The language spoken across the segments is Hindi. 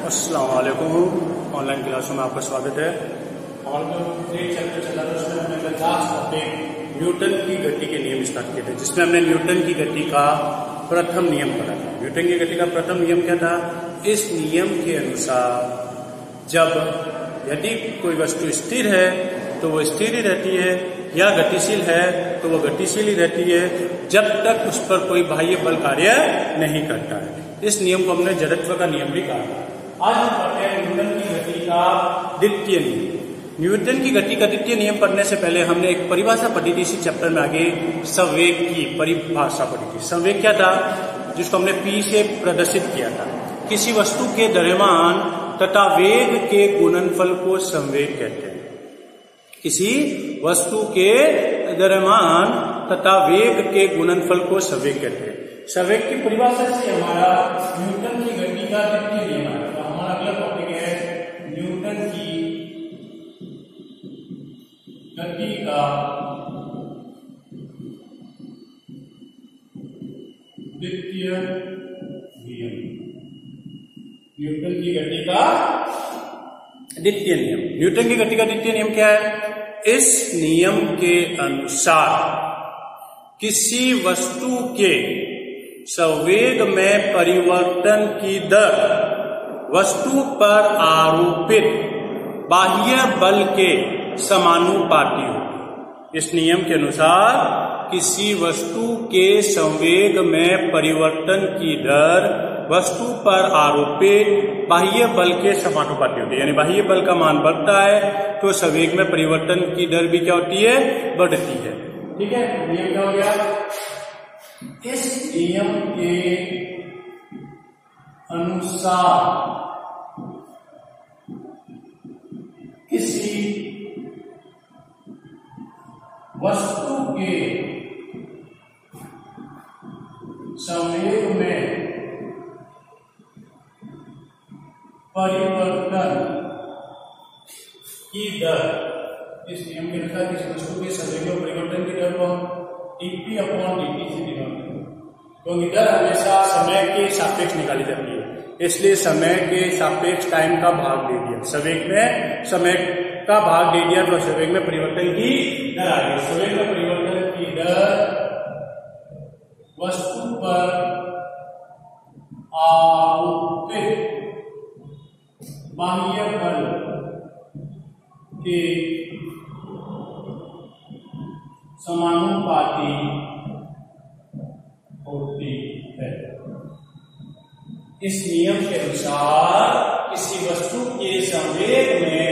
अस्सलाम वालेकुम। ऑनलाइन क्लासों में आपका स्वागत है। और जो एक चैप्टर चला था उसमें हमने लास्ट टॉपिक न्यूटन की गति के नियम स्टार्ट किए थे, जिसमें हमने न्यूटन की गति का प्रथम नियम पढ़ा था। न्यूटन की गति का प्रथम नियम क्या था? इस नियम के अनुसार जब यदि कोई वस्तु स्थिर है तो वो स्थिर ही रहती है, या गतिशील है तो वो गतिशील ही रहती है, जब तक उस पर कोई बाह्य बल कार्य नहीं करता है। इस नियम को हमने जड़त्व का नियम भी कहा। आज हम पढ़ते हैं न्यूटन की गति का द्वितीय नियम। न्यूटन की गति का द्वितीय नियम पढ़ने से पहले हमने एक परिभाषा पढ़ी थी। इसी चैप्टर में आगे संवेग की परिभाषा पढ़ी थी। संवेग क्या था, जिसको हमने P से प्रदर्शित किया था। किसी वस्तु के द्रव्यमान तथा वेग के गुणनफल को संवेग कहते हैं। किसी वस्तु के द्रव्यमान तथा वेग के गुणनफल को संवेग कहते हैं। संवेग की परिभाषा से हमारा न्यूटन की गति का द्वितीय नियम है। तो हमारा अगला टॉपिक है न्यूटन की गति का द्वितीय नियम। न्यूटन की गति का द्वितीय नियम। न्यूटन की गति का द्वितीय नियम क्या है? इस नियम के अनुसार किसी वस्तु के संवेग में परिवर्तन की दर वस्तु पर आरोपित बाह्य बल के समानुपाती होती। इस नियम के अनुसार किसी वस्तु के संवेग में परिवर्तन की दर वस्तु पर आरोपित बाह्य बल के समानुपाती होती है। यानी बाह्य बल का मान बढ़ता है तो संवेग में परिवर्तन की दर भी क्या होती है? बढ़ती है। ठीक है, नियम क्या हो गया? इस नियम के अनुसार किसी वस्तु के संवेग में परिवर्तन की दर, इस नियम के अनुसार किसी वस्तु के संवेग में परिवर्तन की दर को dp अपॉन dt से निकालते हैं। क्योंकि दर हमेशा समय के सापेक्ष निकाली जाती है, इसलिए समय के सापेक्ष टाइम का भाग दे दिया। संवेग में समय का भाग दे दिया तो संवेग में परिवर्तन की दर आ गई। संवेग में परिवर्तन की दर वस्तु पर आरोपित बाह्य बल के समानुपाती होती है। इस नियम के अनुसार किसी वस्तु के संवेग में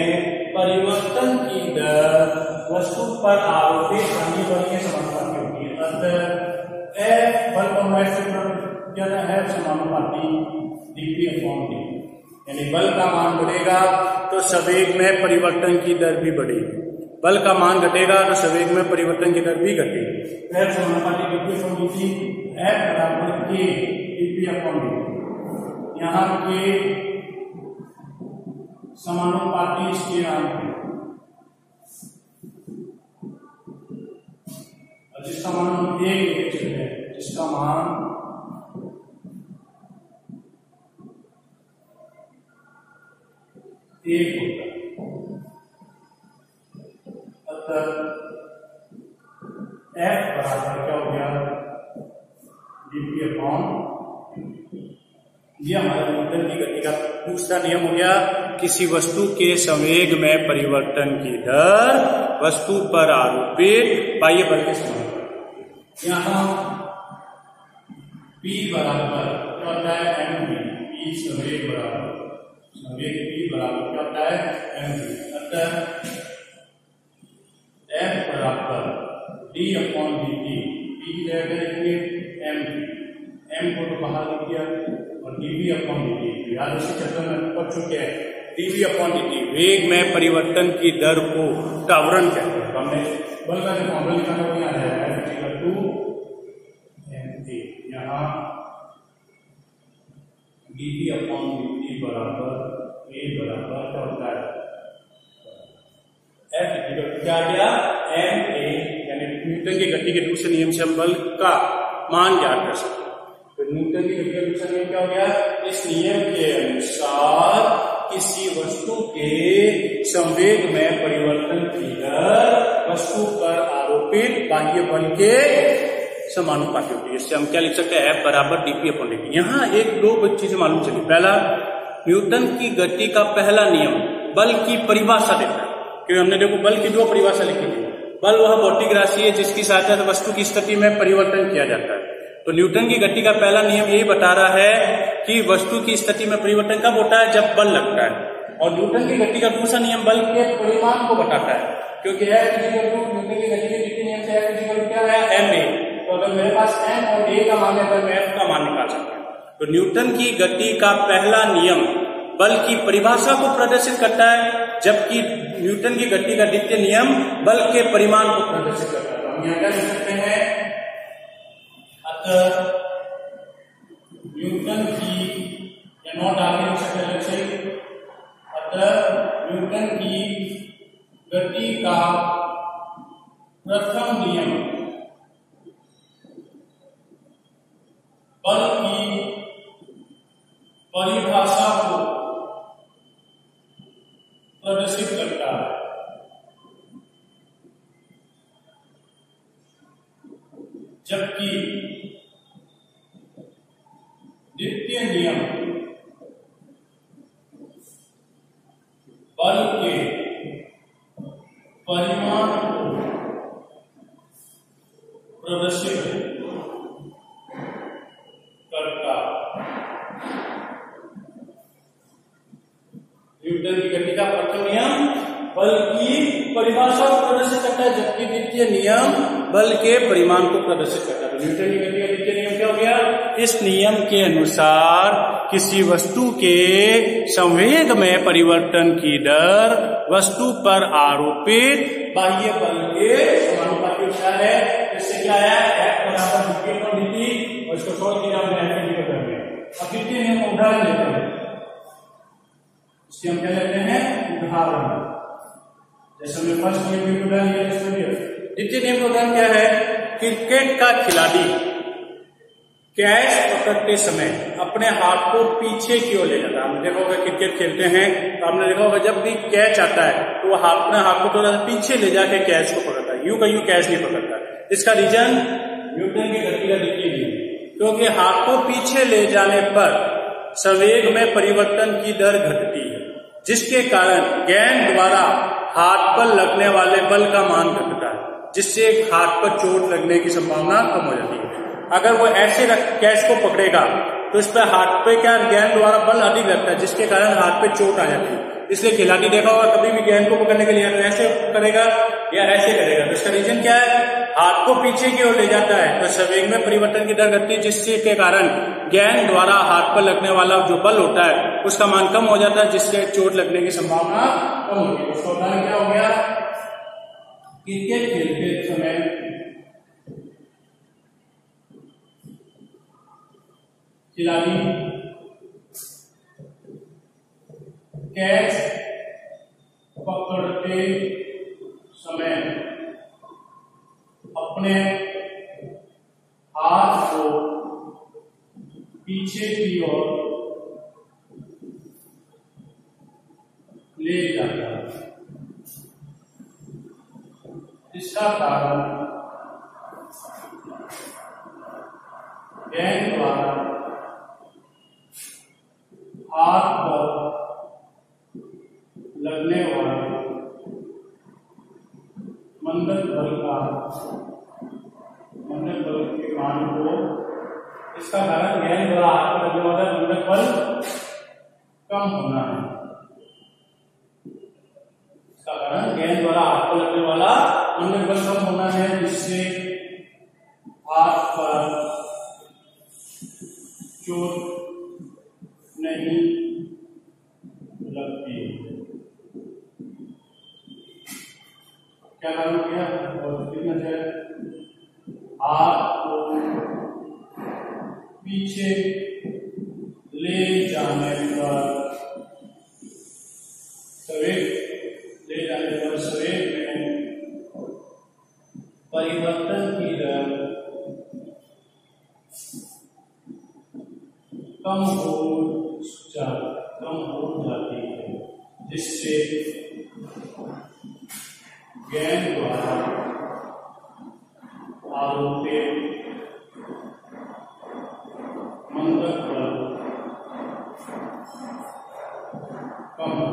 परिवर्तन की दर वस्तु पर आरोपित बाह्य बल के समानुपाती होती है। अतः F बल का है समानुपाती dp अपॉन dt। यानी बल का मान बढ़ेगा तो संवेग में परिवर्तन की दर भी बढ़ेगी, बल का मान घटेगा तो संवेग में परिवर्तन की दर भी घटेगी। F समानुपाती dp अपॉन dt, F बराबर k dp अपॉन dt। यहाँ के समानुपाती स्थिरांक है और जिसका मान हम एक चलते हैं, जिसका मान एक होता है। अतः F बराबर क्या हो गया? dp अपॉन, यह हमारा न्यूटन की गति का दूसरा नियम हो गया। किसी वस्तु के संवेग में परिवर्तन की दर वस्तु पर आरोपित बाह्य बल के समानुपाती। यहाँ P बराबर क्या होता है? mv। P संवेग बराबर संवेग P बराबर क्या होता है? mv। अतः F बराबर d अपॉन dt। P की जगह लिखेंगे mv, m को तो बाहर लिख दिया और dv अपॉन dt। याद उसी चैप्टर में पढ़ चुके हैं। dv अपॉन dt वेग में परिवर्तन की दर को त्वरण कहते हैं। हमने बल का जो फॉर्मूला निकाला वो यहाँ है F=ma। यहाँ dv अपॉन dt बराबर a बराबर क्या होता है? F क्या आ गया? ma। यानी न्यूटन की गति के दूसरे नियम से हम बल का मान ज्ञात कर सकते हैं। तो न्यूटन की गति का दूसरा नियम क्या हो गया? इस नियम के अनुसार किसी वस्तु के संवेग में परिवर्तन की दर वस्तु पर आरोपित बाह्य बल के समानुपाती होती है। इससे हम क्या लिख सकते हैं? F बराबर dp/dt। यहाँ एक दो चीजें मालूम चली। पहला, न्यूटन की गति का पहला नियम बल की परिभाषा देता है, क्योंकि हमने देखो बल की दो परिभाषा लिखी थी। बल वह भौतिक राशि है जिसकी सहायता से वस्तु की स्थिति में परिवर्तन किया जाता है। तो न्यूटन की गति का पहला नियम यही बता रहा है कि वस्तु की स्थिति में परिवर्तन कब होता है? जब बल लगता है। और न्यूटन की गति का दूसरा नियम बल के परिमाण को बताता है, क्योंकि न्यूटन की गति के द्वितीय नियम से क्या है? ma। तो अगर मेरे पास m और a का मान है तो मैं f का मान निकाल सकता हूँ। तो न्यूटन की गति का पहला नियम बल की परिभाषा को प्रदर्शित करता है, जबकि न्यूटन की गति का द्वितीय नियम बल के परिमाण को प्रदर्शित करता है। हम यहाँ क्या लिख सकते हैं? अतः न्यूटन की, या नोट आगे लिख सकते हैं लक्ष्य, अतः न्यूटन की गति का प्रथम नियम बल की परिभाषा को प्रदर्शित करता है, जबकि द्वितीय नियम बल के परिमाण को प्रदर्शित करता। न्यूटन की गति का प्रथम नियम बल की परिभाषा को प्रदर्शित करता है, जबकि द्वितीय नियम बल के परिमाण को प्रदर्शित करता है। न्यूटन की गति का द्वितीय नियम क्या हो गया? इस नियम के अनुसार किसी वस्तु के संवेग में परिवर्तन की दर वस्तु पर आरोपित बाह्य बल के समानुपाती होता है। इससे क्या है? F बराबर dp/dt, और इसको छोड़ के हमने F निकल कर दिया। अब द्वितीय नियम का उदाहरण लेते हैं। इसके हम क्या लेते हैं? उदाहरण। जैसे हमने फर्स्ट नियम की उदाहरण लिया, द्वितीय नियम का उदाहरण क्या है? क्रिकेट का खिलाड़ी कैच पकड़ते समय अपने हाथ को पीछे की ओर ले जाता है। हमने देखा होगा क्रिकेट खेलते हैं तो आपने देखा होगा जब भी कैच आता है तो वो अपने हाथ को थोड़ा सा पीछे ले जाके कैच को पकड़ता है, यूं का यूं कैच नहीं पकड़ता। इसका रीजन न्यूटन की गति का द्वितीय नियम, क्योंकि हाथ को पीछे ले जाने पर संवेग में परिवर्तन की दर घटती है, जिसके कारण गेंद द्वारा हाथ पर लगने वाले बल का मान घटता है, जिससे हाथ पर चोट लगने की संभावना कम हो जाती है। अगर वो ऐसे कैच को पकड़ेगा तो इस पर हाथ पे क्या गेंद द्वारा बल अधिक लगता है, जिसके कारण हाथ पे चोट आ जाती है। इसलिए खिलाड़ी देखा होगा कभी भी गेंद को पकड़ने के लिए तो ऐसे करेगा या ऐसे करेगा। तो इसका रीजन क्या है? हाथ को पीछे की ओर ले जाता है तो संवेग में परिवर्तन की दर घटती है, जिससे के कारण गेंद द्वारा हाथ पर लगने वाला जो बल होता है उसका मान कम हो जाता है, जिससे चोट लगने की संभावना कम होती है। उसका उदाहरण क्या हो गया? क्रिकेट खेलते समय खिलाड़ी कैच पकड़ते समय अपने हाथ को पीछे की ओर ले जाता है। इसका कारण गेंद द्वारा हाथ पर लगने वाले मंदक बल के मान को, इसका कारण गेंद द्वारा हाथ पर लगने वाला मंदक बल कम होना है। इसका कारण गेंद द्वारा हाथ पर लगने वाला मंदक बल कम होना है, जिससे हाथ पर चोट नहीं लगती। क्या लागू किया? और कितना है? हाथ को पीछे ले जाने पर संवेग में परिवर्तन की दर कम हो जाती है, जिससे गेंद द्वारा आरोपित मंदक बल कम हो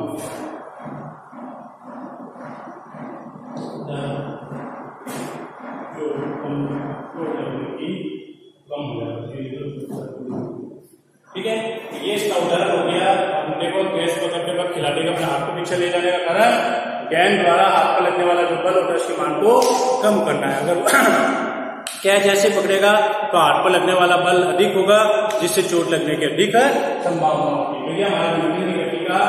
ठीक है। ये इसका उदाहरण हो गया। हम देखो गैस पकड़ते वक्त खिलाड़ी का अपने हाथ को पीछे ले जाने का कारण गेंद द्वारा हाथ पर लगने वाला जो बल होता है उसके मान को कम करना है। अगर कैच ऐसे पकड़ेगा तो हाथ पर लगने वाला बल अधिक होगा, जिससे चोट लगने की अधिक संभावना होगी। क्योंकि हमारे न्यूटन की गति का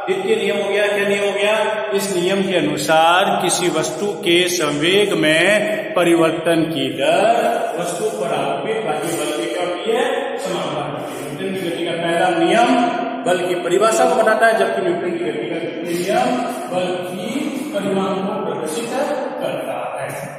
द्वितीय नियम हो गया। क्या नियम हो गया? इस नियम के अनुसार किसी वस्तु के संवेग में परिवर्तन की दर वस्तु पर आरोपित बाकी बल की क्या होती है? समानुपाती। न्यूटन की गति का पहला नियम बल की परिभाषा को बताता है, जबकि न्यूटन की गति का द्वितीय नियम बल की परिमाण को प्रदर्शित करता है।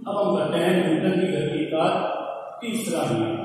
अब हम करते हैं न्यूटन की गति का तीसरा नियम।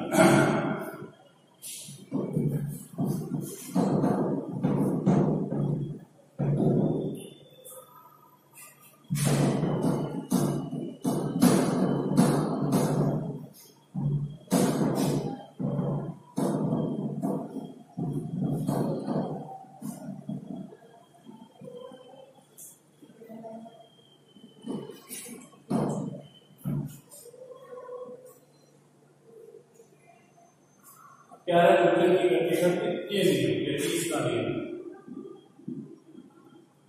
क्या है? न्यूटन की गति का तृतीय नियम, तीसरा नियम,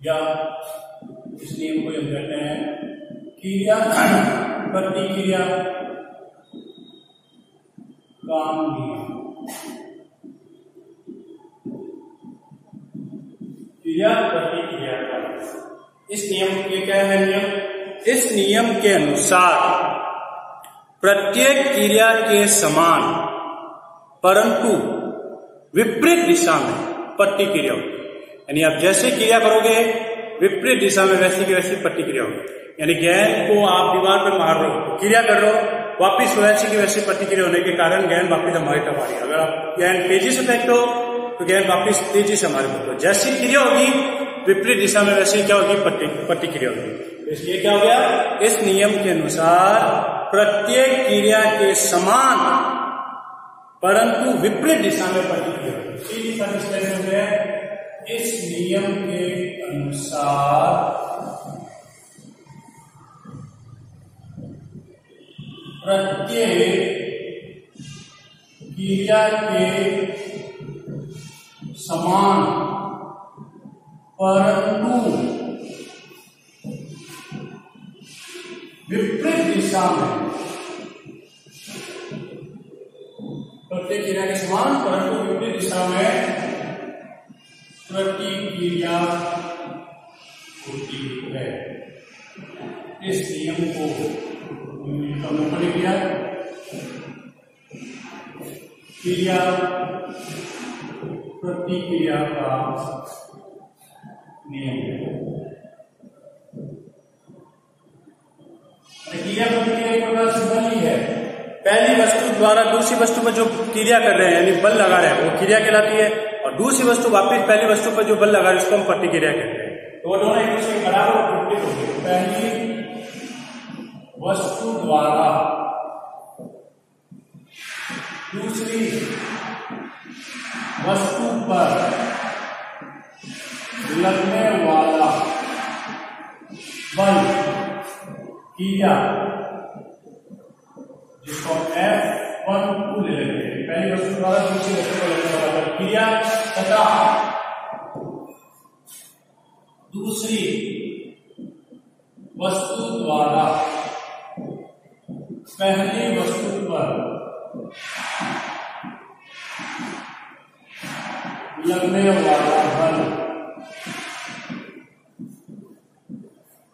या इस नियम को हम कहते हैं क्रिया प्रतिक्रिया का नियम। क्रिया प्रतिक्रिया का इस नियम के क्या है? नियम इस नियम के अनुसार प्रत्येक क्रिया के समान परंतु विपरीत दिशा में प्रतिक्रिया होगी। यानी आप जैसे क्रिया करोगे विपरीत दिशा में वैसी की वैसी प्रतिक्रिया होगी। यानी गेंद को आप दीवार पर मार रहे हो, क्रिया कर रहे हो, वापिस वैसी की वैसी प्रतिक्रिया होने के कारण गेंद वापिस हमारी तरफ आ रही है। अगर आप गेंद तेजी से फेंकते हो तो गेंद वापिस तेजी से हमारे तरफ। जैसी क्रिया होगी विपरीत दिशा में वैसी क्या होगी? प्रतिक्रिया होगी। तो इसलिए क्या हो गया? इस नियम के अनुसार प्रत्येक क्रिया के समान परंतु विपरीत दिशा में प्रतिक्रिया। इस नियम के अनुसार प्रत्येक क्रिया के समान परंतु विपरीत दिशा में प्रत्येक क्रिया के समान परंतु विपरीत दिशा में प्रतिक्रिया होती है। इस नियम को किया क्रिया प्रतिक्रिया का नियम है। क्रिया प्रतिक्रिया एक प्रकार से बल ही है। पहली वस्तु द्वारा दूसरी वस्तु पर जो क्रिया कर रहे हैं यानी बल लगा रहे हैं वो क्रिया कहलाती है, और दूसरी वस्तु वापिस पहली वस्तु पर जो बल लगा रहे हैं उसको हम प्रतिक्रिया कहते हैं। तो वो दोनों एक दूसरे के बराबर और विपरीत होंगे। पहली वस्तु द्वारा दूसरी वस्तु पर लगने वाला बल क्रिया जिसको F1 ले लेते हैं। पहली वस्तु द्वारा दूसरी वस्तु पर लगने वाला बल क्रिया तथा दूसरी वस्तु द्वारा पहली वस्तु पर लगने वाला बल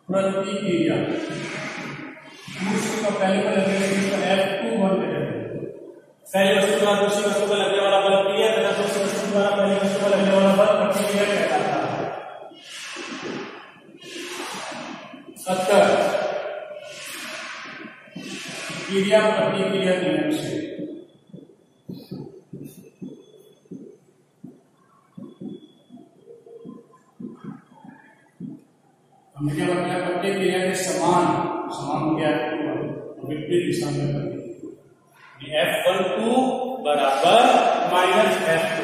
प्रतिक्रिया दूसरी को पहले पर लगेगा जिसको F2 बोलते हैं। पहली वस्तु द्वारा दूसरी वस्तु पर लगने वाला बल P है तथा दूसरी वस्तु द्वारा पहली वस्तु पर लगने वाला बल प्रतिक्रिया कहलाता है। 70 क्रिया प्रतिक्रिया नियम से हमने क्या बताया, प्रतिक्रिया के समान क्या विपरीत दिशा में F12 बराबर माइनस F2।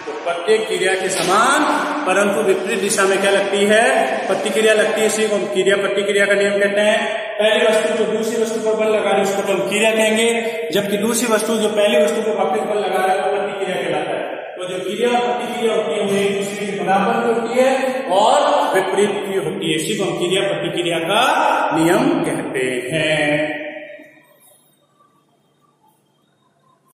तो प्रत्येक क्रिया के समान परंतु विपरीत दिशा में क्या लगती है, प्रतिक्रिया लगती है। इसी को हम क्रिया प्रतिक्रिया का नियम कहते हैं। पहली वस्तु जो दूसरी वस्तु पर बल लगा रही है उसको हम क्रिया कहेंगे, जबकि दूसरी वस्तु जो पहली वस्तु पर वापस बल लगा रहा है वो प्रतिक्रिया कहलाता है। तो जो क्रिया और प्रतिक्रिया होती है वो एक दूसरे के बराबर की होती है और विपरीत की होती है। इसी को हम क्रिया प्रतिक्रिया का नियम कहते हैं।